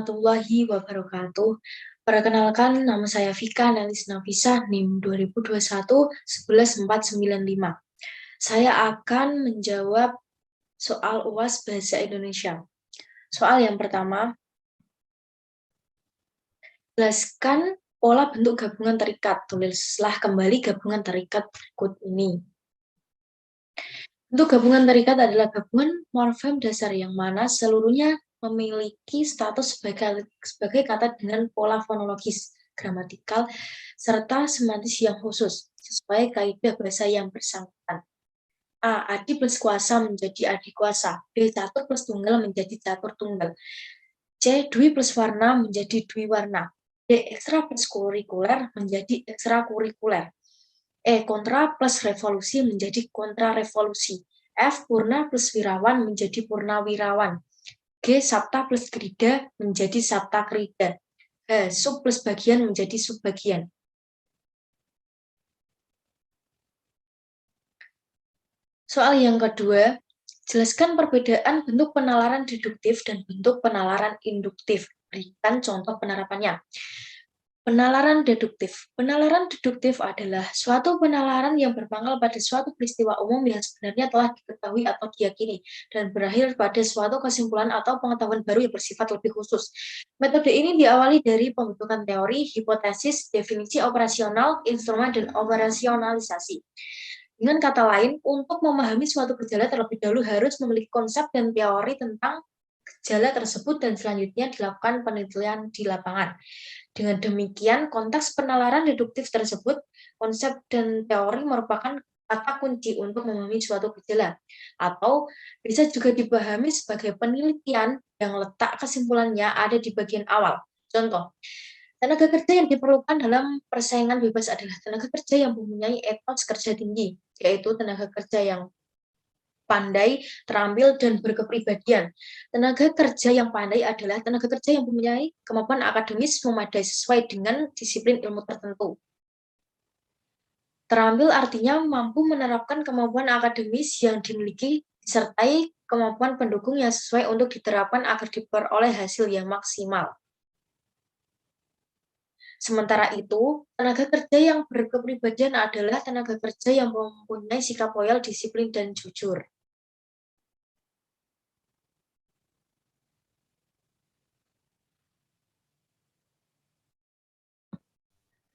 warahmatullahi wabarakatuh. Perkenalkan, nama saya Vika Nelis Nafisa, NIM 2021 11495. Saya akan menjawab soal UAS Bahasa Indonesia. Soal yang pertama, jelaskan pola bentuk gabungan terikat. Tulislah kembali gabungan terikat berikut ini. Bentuk gabungan terikat adalah gabungan morfem dasar yang mana seluruhnya memiliki status sebagai kata dengan pola fonologis, gramatikal, serta semantis yang khusus, sesuai kaidah bahasa yang bersangkutan. A. Adi plus kuasa menjadi adik kuasa. B. Catur plus tunggal menjadi catur tunggal. C. Dwi plus warna menjadi dwi warna. D. Ekstra plus kurikuler menjadi ekstra kurikuler. E. Kontra plus revolusi menjadi kontra revolusi. F. Purna plus wirawan menjadi purna wirawan. G. Sabta plus krida menjadi sabta krida. H. Sub plus bagian menjadi subbagian. Soal yang kedua, jelaskan perbedaan bentuk penalaran deduktif dan bentuk penalaran induktif. Berikan contoh penerapannya. Penalaran deduktif. Penalaran deduktif adalah suatu penalaran yang berpangkal pada suatu peristiwa umum yang sebenarnya telah diketahui atau diyakini dan berakhir pada suatu kesimpulan atau pengetahuan baru yang bersifat lebih khusus. Metode ini diawali dari pembentukan teori, hipotesis, definisi operasional, instrumen, dan operasionalisasi. Dengan kata lain, untuk memahami suatu gejala terlebih dahulu harus memiliki konsep dan teori tentang gejala tersebut dan selanjutnya dilakukan penelitian di lapangan. Dengan demikian, konteks penalaran deduktif tersebut, konsep dan teori merupakan kata kunci untuk memahami suatu gejala, atau bisa juga dipahami sebagai penelitian yang letak kesimpulannya ada di bagian awal. Contoh, tenaga kerja yang diperlukan dalam persaingan bebas adalah tenaga kerja yang mempunyai etos kerja tinggi, yaitu tenaga kerja yang pandai, terampil, dan berkepribadian. Tenaga kerja yang pandai adalah tenaga kerja yang mempunyai kemampuan akademis memadai sesuai dengan disiplin ilmu tertentu. Terampil artinya mampu menerapkan kemampuan akademis yang dimiliki disertai kemampuan pendukung yang sesuai untuk diterapkan agar diperoleh hasil yang maksimal. Sementara itu, tenaga kerja yang berkepribadian adalah tenaga kerja yang mempunyai sikap loyal, disiplin, dan jujur.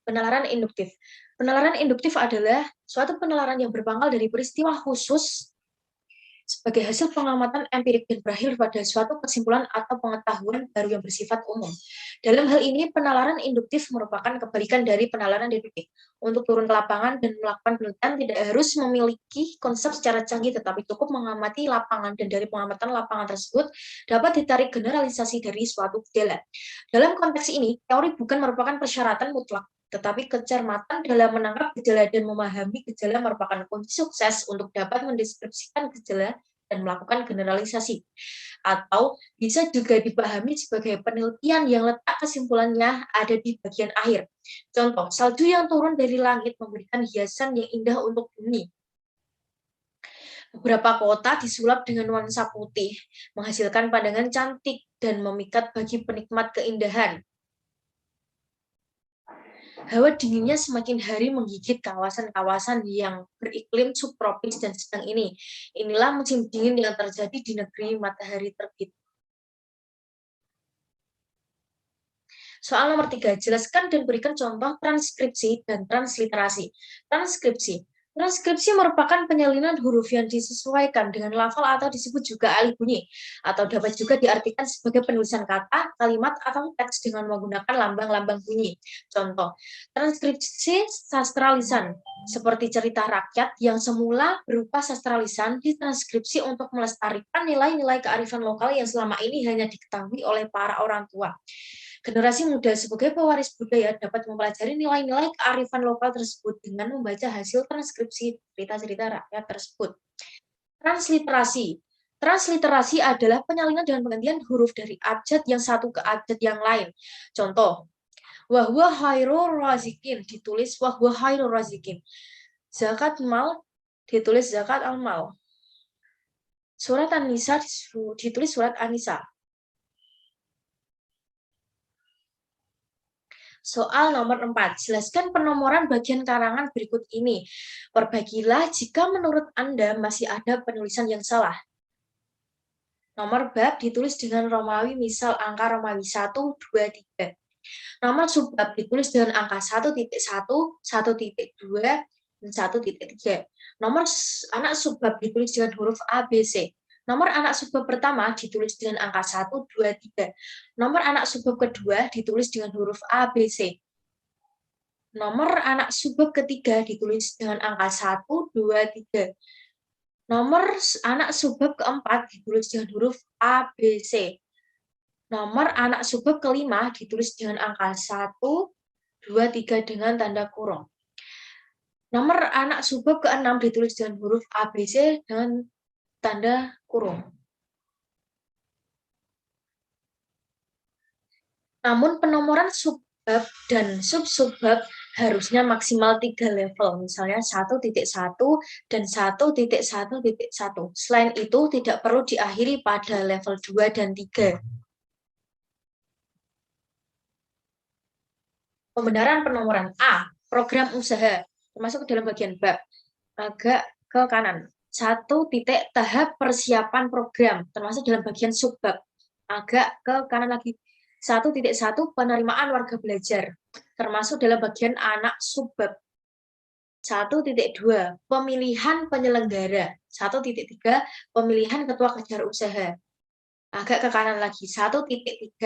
Penalaran induktif. Penalaran induktif adalah suatu penalaran yang berpangkal dari peristiwa khusus sebagai hasil pengamatan empirik dan berakhir pada suatu kesimpulan atau pengetahuan baru yang bersifat umum. Dalam hal ini, penalaran induktif merupakan kebalikan dari penalaran deduktif. Untuk turun ke lapangan dan melakukan penelitian tidak harus memiliki konsep secara canggih, tetapi cukup mengamati lapangan, dan dari pengamatan lapangan tersebut dapat ditarik generalisasi dari suatu gejala. Dalam konteks ini, teori bukan merupakan persyaratan mutlak, tetapi kecermatan dalam menangkap gejala dan memahami gejala merupakan kunci sukses untuk dapat mendeskripsikan gejala dan melakukan generalisasi. Atau bisa juga dipahami sebagai penelitian yang letak kesimpulannya ada di bagian akhir. Contoh, salju yang turun dari langit memberikan hiasan yang indah untuk bumi. Beberapa kota disulap dengan nuansa putih, menghasilkan pandangan cantik dan memikat bagi penikmat keindahan. Hawa dinginnya semakin hari menggigit kawasan-kawasan yang beriklim subtropis dan sedang ini. Inilah musim dingin yang terjadi di negeri matahari terbit. Soal nomor 3, jelaskan dan berikan contoh transkripsi dan transliterasi. Transkripsi. Transkripsi merupakan penyalinan huruf yang disesuaikan dengan lafal atau disebut juga alih bunyi, atau dapat juga diartikan sebagai penulisan kata, kalimat, atau teks dengan menggunakan lambang-lambang bunyi. Contoh, transkripsi sastra lisan, seperti cerita rakyat yang semula berupa sastra lisan ditranskripsi untuk melestarikan nilai-nilai kearifan lokal yang selama ini hanya diketahui oleh para orang tua. Generasi muda sebagai pewaris budaya dapat mempelajari nilai-nilai kearifan lokal tersebut dengan membaca hasil transkripsi cerita-cerita rakyat tersebut. Transliterasi. Transliterasi adalah penyalinan dan penggantian huruf dari abjad yang satu ke abjad yang lain. Contoh, wahwa khairur razikin ditulis wahwa khairur razikin. Zakat mal ditulis zakat al-mal. Surat An-Nisa ditulis surat An-Nisa. Soal nomor 4, jelaskan penomoran bagian karangan berikut ini. Perbaikilah jika menurut Anda masih ada penulisan yang salah. Nomor bab ditulis dengan Romawi, misal angka Romawi 1, 2, 3. Nomor subbab ditulis dengan angka 1.1, 1.2, dan 1.3. Nomor anak subbab ditulis dengan huruf A, B, C. Nomor anak subbab pertama ditulis dengan angka 1, 2, 3. Nomor anak subbab kedua ditulis dengan huruf A, B, C. Nomor anak subbab ketiga ditulis dengan angka 1, 2, 3. Nomor anak subbab keempat ditulis dengan huruf A, B, C. Nomor anak subbab kelima ditulis dengan angka 1, 2, 3 dengan tanda kurung. Nomor anak subbab ke-6 ditulis dengan huruf A, B, C dengan tanda kurung. Namun penomoran subbab dan sub-subbab harusnya maksimal 3 level, misalnya 1.1 dan 1.1.1. Selain itu, tidak perlu diakhiri pada level 2 dan 3. Pembenaran penomoran A, program usaha, termasuk dalam bagian bab, agak ke kanan. 1 titik tahap persiapan program, termasuk dalam bagian subbab, agak ke kanan lagi. 1.1 penerimaan warga belajar, termasuk dalam bagian anak subbab. 1.2 pemilihan penyelenggara. 1.3 pemilihan ketua kejar usaha. Agak ke kanan lagi. 1.3.1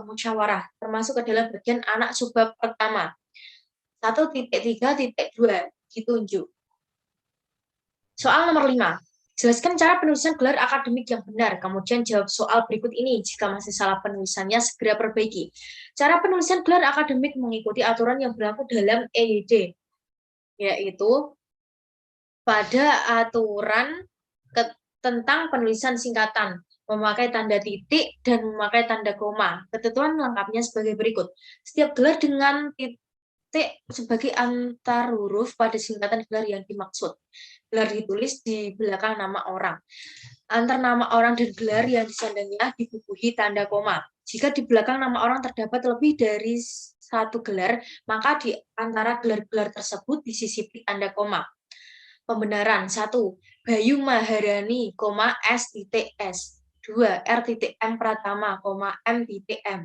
musyawarah, termasuk ke dalam bagian anak subbab pertama. 1.3.2 ditunjuk. Soal nomor 5. Jelaskan cara penulisan gelar akademik yang benar, kemudian jawab soal berikut ini. Jika masih salah penulisannya, segera perbaiki. Cara penulisan gelar akademik mengikuti aturan yang berlaku dalam EYD, yaitu pada aturan tentang penulisan singkatan, memakai tanda titik dan memakai tanda koma. Ketentuan lengkapnya sebagai berikut. Setiap gelar dengan titik sebagai antar huruf pada singkatan gelar yang dimaksud. Gelar ditulis di belakang nama orang. Antar nama orang dan gelar yang disandanginya dibubuhi tanda koma. Jika di belakang nama orang terdapat lebih dari satu gelar, maka di antara gelar-gelar tersebut disisipi tanda koma. Pembenaran 1. Bayu Maharani, S.S. 2. R.M. Pratama, M.M.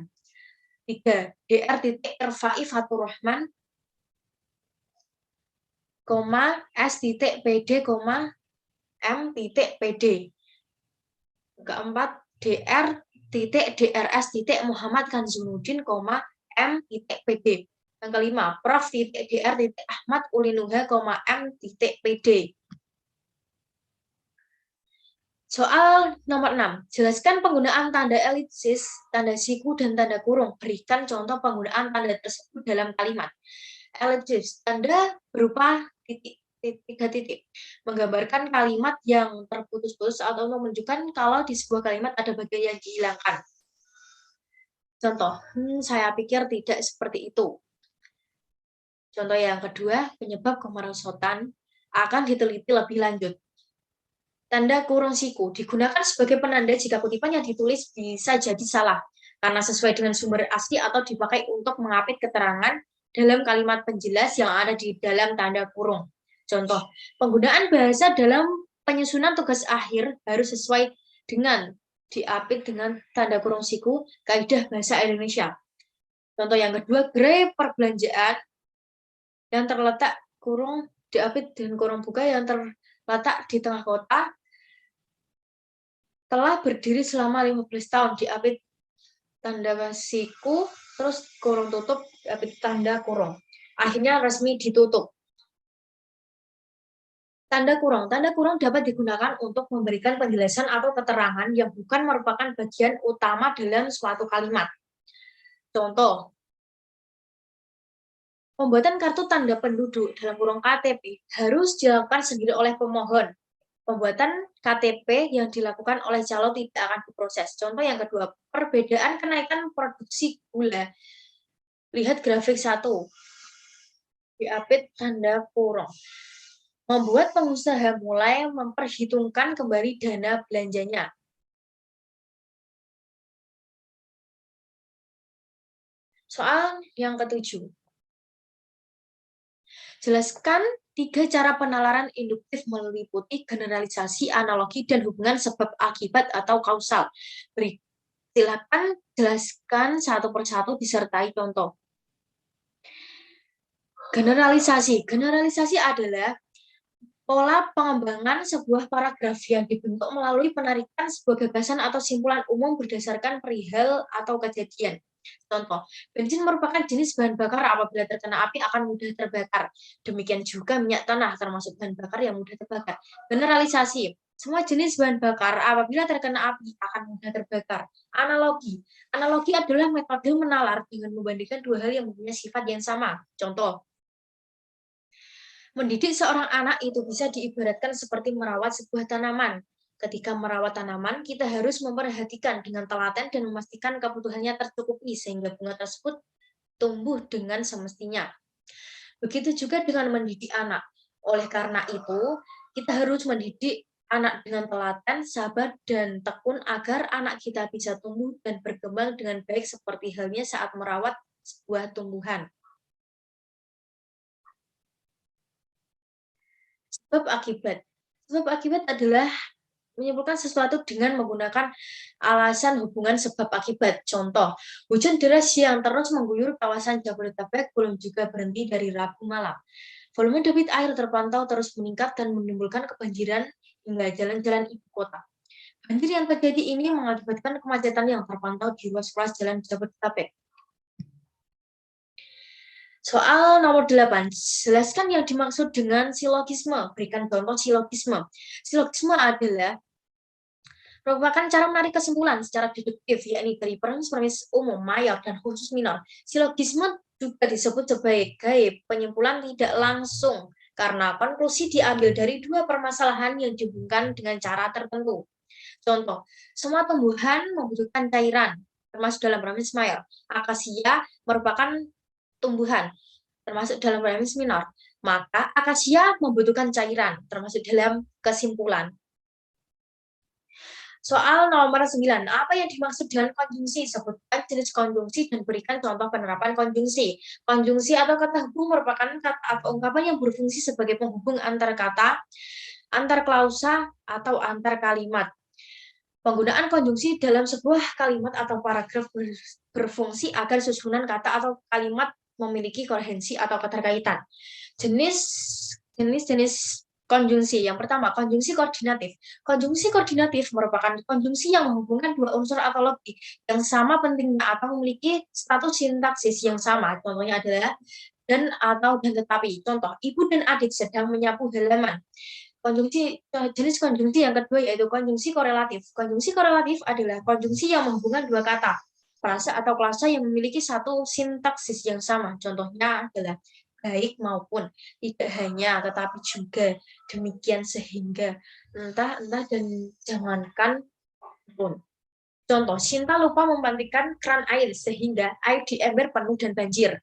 3. Dr. Irfai Faturrahman, S.PD, M.PD. Keempat, Dr.Drs. Muhammad Kanzunuddin, M.PD. Yang kelima, Prof. Dr. Ahmad Ulinuha, M.PD. Soal nomor 6. Jelaskan penggunaan tanda elipsis, tanda siku, dan tanda kurung. Berikan contoh penggunaan tanda tersebut dalam kalimat. Elipsis, tanda berupa titik, 3 titik, menggambarkan kalimat yang terputus-putus atau menunjukkan kalau di sebuah kalimat ada bagian yang dihilangkan. Contoh, saya pikir tidak seperti itu. Contoh yang kedua, penyebab kemerosotan akan diteliti lebih lanjut. Tanda kurung siku digunakan sebagai penanda jika kutipan yang ditulis bisa jadi salah, karena sesuai dengan sumber asli atau dipakai untuk mengapit keterangan dalam kalimat penjelas yang ada di dalam tanda kurung. Contoh, penggunaan bahasa dalam penyusunan tugas akhir harus sesuai dengan diapit dengan tanda kurung siku kaidah bahasa Indonesia. Contoh yang kedua, gerai perbelanjaan yang terletak kurung diapit dengan kurung buka yang terletak di tengah kota telah berdiri selama 15 tahun, diapit tanda siku, terus kurung tutup, diapit tanda kurung. Akhirnya resmi ditutup. Tanda kurung dapat digunakan untuk memberikan penjelasan atau keterangan yang bukan merupakan bagian utama dalam suatu kalimat. Contoh, pembuatan kartu tanda penduduk dalam kurung KTP harus dilakukan sendiri oleh pemohon. Pembuatan KTP yang dilakukan oleh calon tidak akan diproses. Contoh yang kedua, perbedaan kenaikan produksi gula. Lihat grafik 1. Diapit tanda kurung. Membuat pengusaha mulai memperhitungkan kembali dana belanjanya. Soal yang ketujuh. Jelaskan 3 cara penalaran induktif meliputi generalisasi, analogi, dan hubungan sebab akibat atau kausal. Silakan jelaskan satu persatu disertai contoh. Generalisasi. Generalisasi adalah pola pengembangan sebuah paragraf yang dibentuk melalui penarikan sebuah gagasan atau simpulan umum berdasarkan perihal atau kejadian. Contoh, bensin merupakan jenis bahan bakar apabila terkena api akan mudah terbakar. Demikian juga minyak tanah termasuk bahan bakar yang mudah terbakar. Generalisasi, semua jenis bahan bakar apabila terkena api akan mudah terbakar. Analogi, analogi adalah metode menalar dengan membandingkan dua hal yang mempunyai sifat yang sama. Contoh, mendidik seorang anak itu bisa diibaratkan seperti merawat sebuah tanaman. Ketika merawat tanaman, kita harus memperhatikan dengan telaten dan memastikan kebutuhannya tercukupi sehingga bunga tersebut tumbuh dengan semestinya. Begitu juga dengan mendidik anak. Oleh karena itu, kita harus mendidik anak dengan telaten, sabar, dan tekun agar anak kita bisa tumbuh dan berkembang dengan baik seperti halnya saat merawat sebuah tumbuhan. Sebab akibat. Sebab akibat adalah menyimpulkan sesuatu dengan menggunakan alasan hubungan sebab akibat. Contoh, hujan deras yang terus mengguyur kawasan Jabodetabek belum juga berhenti dari Rabu malam. Volume debit air terpantau terus meningkat dan menimbulkan kebanjiran hingga jalan-jalan ibu kota. Banjir yang terjadi ini mengakibatkan kemacetan yang terpantau di ruas-ruas jalan Jabodetabek. Soal nomor 8, jelaskan yang dimaksud dengan silogisme. Berikan contoh silogisme. Silogisme adalah merupakan cara menarik kesimpulan secara deduktif, yakni dari premis-premis umum, mayor, dan khusus minor. Silogisme juga disebut sebagai penyimpulan tidak langsung, karena konklusi diambil dari dua permasalahan yang dihubungkan dengan cara tertentu. Contoh, semua tumbuhan membutuhkan cairan, termasuk dalam premis mayor. Akasia merupakan tumbuhan, termasuk dalam premis minor. Maka akasia membutuhkan cairan, termasuk dalam kesimpulan. Soal nomor 9, apa yang dimaksud dengan konjungsi? Sebutkan jenis konjungsi dan berikan contoh penerapan konjungsi. Konjungsi atau kata hubung merupakan kata atau ungkapan yang berfungsi sebagai penghubung antar kata, antar klausa, atau antar kalimat. Penggunaan konjungsi dalam sebuah kalimat atau paragraf berfungsi agar susunan kata atau kalimat memiliki koherensi atau keterkaitan. Jenis konjungsi. Yang pertama, konjungsi koordinatif. Konjungsi koordinatif merupakan konjungsi yang menghubungkan dua unsur atau lebih yang sama pentingnya atau memiliki status sintaksis yang sama. Contohnya adalah dan atau dan tetapi. Contoh, ibu dan adik sedang menyapu halaman. Jenis konjungsi yang kedua yaitu konjungsi korelatif. Konjungsi korelatif adalah konjungsi yang menghubungkan dua kata, frasa atau klasa yang memiliki satu sintaksis yang sama. Contohnya adalah baik maupun, tidak hanya tetapi juga, demikian sehingga, entah dan jangankan pun. Contoh, Sinta lupa memantikan keran air sehingga air di ember penuh dan banjir.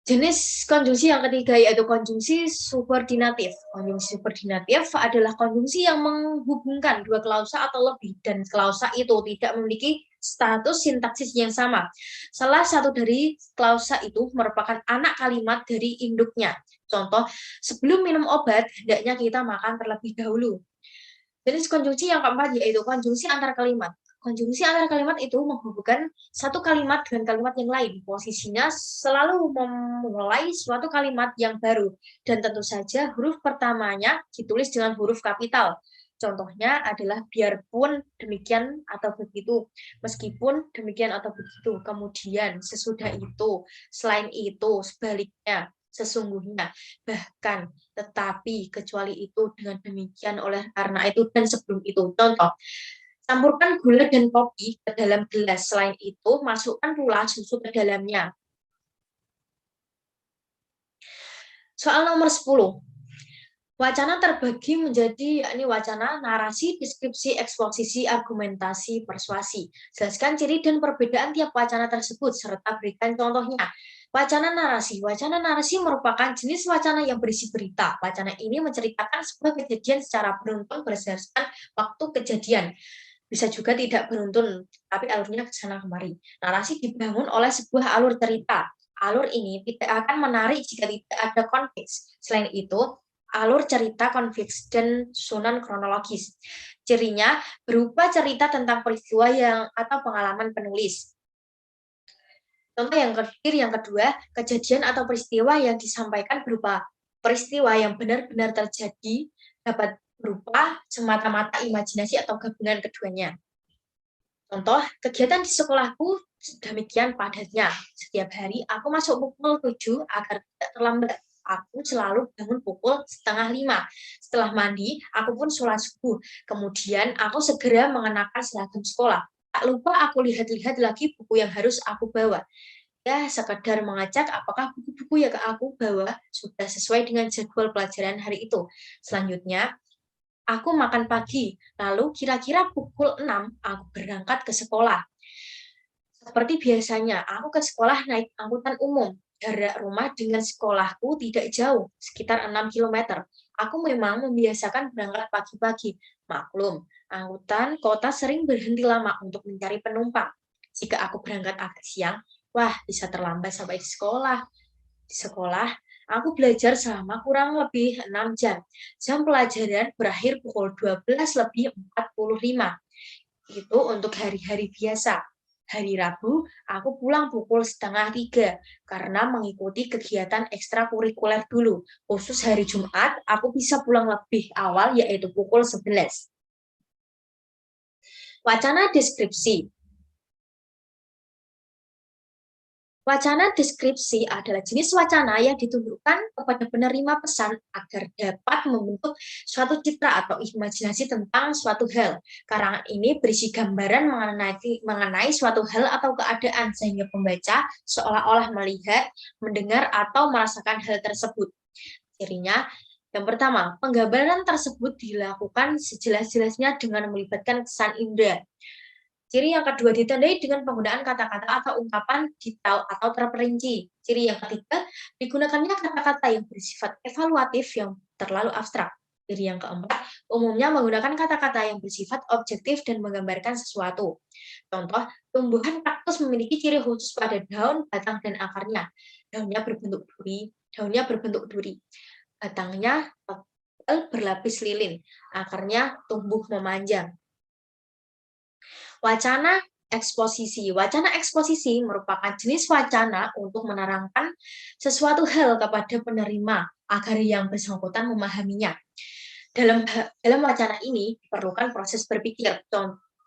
Jenis konjungsi yang ketiga yaitu konjungsi subordinatif. Konjungsi subordinatif adalah konjungsi yang menghubungkan dua klausa atau lebih dan klausa itu tidak memiliki status sintaksis yang sama. Salah satu dari klausa itu merupakan anak kalimat dari induknya. Contoh, sebelum minum obat, hendaknya kita makan terlebih dahulu. Jenis konjungsi yang keempat yaitu konjungsi antar kalimat. Konjungsi antar kalimat itu menghubungkan satu kalimat dengan kalimat yang lain. Posisinya selalu memulai suatu kalimat yang baru. Dan tentu saja huruf pertamanya ditulis dengan huruf kapital. Contohnya adalah biarpun demikian atau begitu, meskipun demikian atau begitu, kemudian, sesudah itu, selain itu, sebaliknya, sesungguhnya, bahkan, tetapi, kecuali itu, dengan demikian, oleh karena itu, dan sebelum itu. Contoh, campurkan gula dan kopi ke dalam gelas. Selain itu, masukkan pula susu ke dalamnya. Soal nomor 10. Wacana terbagi menjadi yakni wacana, narasi, deskripsi, eksposisi, argumentasi, persuasi. Jelaskan ciri dan perbedaan tiap wacana tersebut serta berikan contohnya. Wacana narasi. Wacana narasi merupakan jenis wacana yang berisi berita. Wacana ini menceritakan sebuah kejadian secara beruntun berdasarkan waktu kejadian. Bisa juga tidak beruntun, tapi alurnya ke sana kemari. Narasi dibangun oleh sebuah alur cerita. Alur ini tidak akan menarik jika tidak ada konteks. Selain itu, alur cerita konflik dan susunan kronologis. Cirinya berupa cerita tentang peristiwa atau pengalaman penulis. Contoh yang kedua, kejadian atau peristiwa yang disampaikan berupa peristiwa yang benar-benar terjadi dapat berupa semata-mata imajinasi atau gabungan keduanya. Contoh, kegiatan di sekolahku demikian padatnya. Setiap hari aku masuk pukul 7 agar tidak terlambat. Aku selalu bangun pukul 4:30. Setelah mandi, aku pun sholat subuh. Kemudian aku segera mengenakan seragam sekolah. Tak lupa aku lihat-lihat lagi buku yang harus aku bawa. Ya, sekedar mengecek apakah buku-buku yang aku bawa sudah sesuai dengan jadwal pelajaran hari itu. Selanjutnya, aku makan pagi, lalu kira-kira pukul 6 aku berangkat ke sekolah. Seperti biasanya, aku ke sekolah naik angkutan umum. Jarak rumah dengan sekolahku tidak jauh, sekitar 6 km. Aku memang membiasakan berangkat pagi-pagi. Maklum, angkutan kota sering berhenti lama untuk mencari penumpang. Jika aku berangkat agak siang, wah bisa terlambat sampai di sekolah. Di sekolah, aku belajar selama kurang lebih 6 jam. Jam pelajaran berakhir pukul 12:45. Itu untuk hari-hari biasa. Hari Rabu, aku pulang pukul 2:30 karena mengikuti kegiatan ekstrakurikuler dulu. Khusus hari Jumat, aku bisa pulang lebih awal, yaitu pukul 11. Wacana deskripsi. Wacana deskripsi adalah jenis wacana yang ditunjukkan kepada penerima pesan agar dapat membentuk suatu citra atau imajinasi tentang suatu hal. Karangan ini berisi gambaran mengenai suatu hal atau keadaan, sehingga pembaca seolah-olah melihat, mendengar, atau merasakan hal tersebut. Cirinya, yang pertama, penggambaran tersebut dilakukan sejelas-jelasnya dengan melibatkan kesan indera. Ciri yang kedua, ditandai dengan penggunaan kata-kata atau ungkapan detail atau terperinci. Ciri yang ketiga, digunakannya kata-kata yang bersifat evaluatif yang terlalu abstrak. Ciri yang keempat, umumnya menggunakan kata-kata yang bersifat objektif dan menggambarkan sesuatu. Contoh, tumbuhan kaktus memiliki ciri khusus pada daun, batang, dan akarnya. Daunnya berbentuk duri. Batangnya tebal berlapis lilin. Akarnya tumbuh memanjang. Wacana eksposisi. Wacana eksposisi merupakan jenis wacana untuk menerangkan sesuatu hal kepada penerima agar yang bersangkutan memahaminya. Dalam wacana ini diperlukan proses berpikir.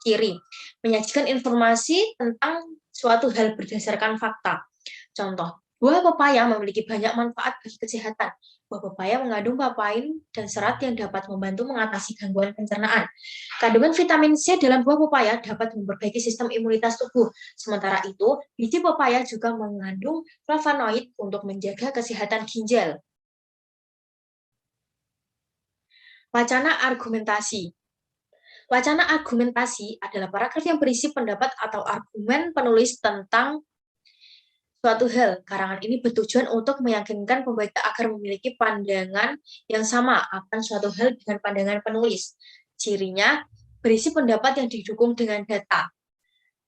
Ciri, menyajikan informasi tentang suatu hal berdasarkan fakta. Contoh, buah pepaya memiliki banyak manfaat bagi kesehatan. Buah pepaya mengandung papain dan serat yang dapat membantu mengatasi gangguan pencernaan. Kandungan vitamin C dalam buah pepaya dapat memperbaiki sistem imunitas tubuh. Sementara itu, biji pepaya juga mengandung flavonoid untuk menjaga kesehatan ginjal. Wacana argumentasi. Wacana argumentasi adalah paragraf yang berisi pendapat atau argumen penulis tentang suatu hal. Karangan ini bertujuan untuk meyakinkan pembaca agar memiliki pandangan yang sama akan suatu hal dengan pandangan penulis. Cirinya, berisi pendapat yang didukung dengan data.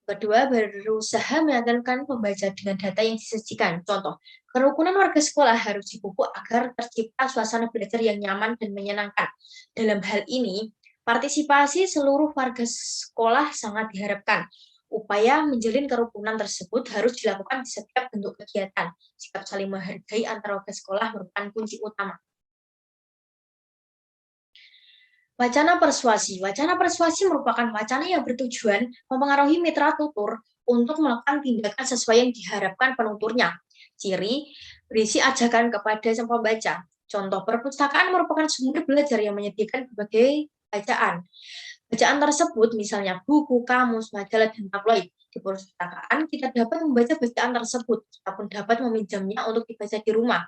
Kedua, berusaha meyakinkan pembaca dengan data yang disajikan. Contoh, kerukunan warga sekolah harus dipupuk agar tercipta suasana belajar yang nyaman dan menyenangkan. Dalam hal ini, partisipasi seluruh warga sekolah sangat diharapkan. Upaya menjalin kerukunan tersebut harus dilakukan di setiap bentuk kegiatan. Sikap saling menghargai antar warga sekolah merupakan kunci utama. Wacana persuasi. Wacana persuasi merupakan wacana yang bertujuan mempengaruhi mitra tutur untuk melakukan tindakan sesuai yang diharapkan penuturnya. Ciri, berisi ajakan kepada sang pembaca. Contoh, perpustakaan merupakan sumber belajar yang menyediakan berbagai bacaan. Bacaan tersebut misalnya buku, kamus, majalah, dan tabloid. Di perpustakaan, kita dapat membaca bacaan tersebut. Kita pun dapat meminjamnya untuk dibaca di rumah.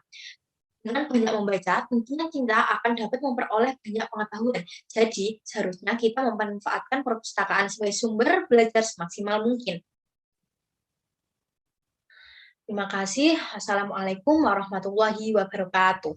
Dengan banyak membaca, tentunya kita akan dapat memperoleh banyak pengetahuan. Jadi, seharusnya kita memanfaatkan perpustakaan sebagai sumber belajar semaksimal mungkin. Terima kasih. Assalamualaikum warahmatullahi wabarakatuh.